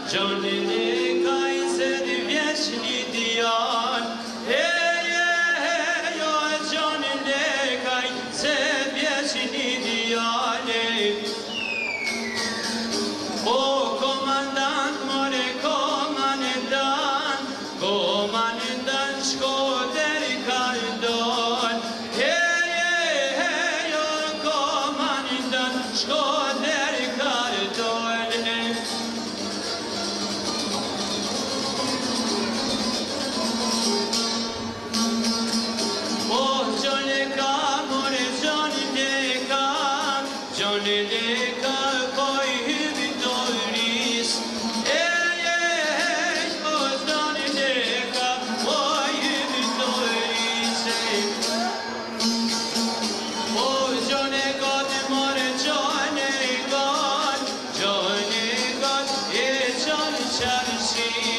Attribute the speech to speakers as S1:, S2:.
S1: Gjonin e kaj se di vjeç një djal. Jo, gjonin e kaj se vjeç një djal. O komandant, more komandant, komandant shko deri kaldon. Jo, komandant shko deri kaldon. Gjonin e ka koj hybi doris. O gjonin e ka koj hybi doris. O gjon e got more gjon e got e gjon qarësi.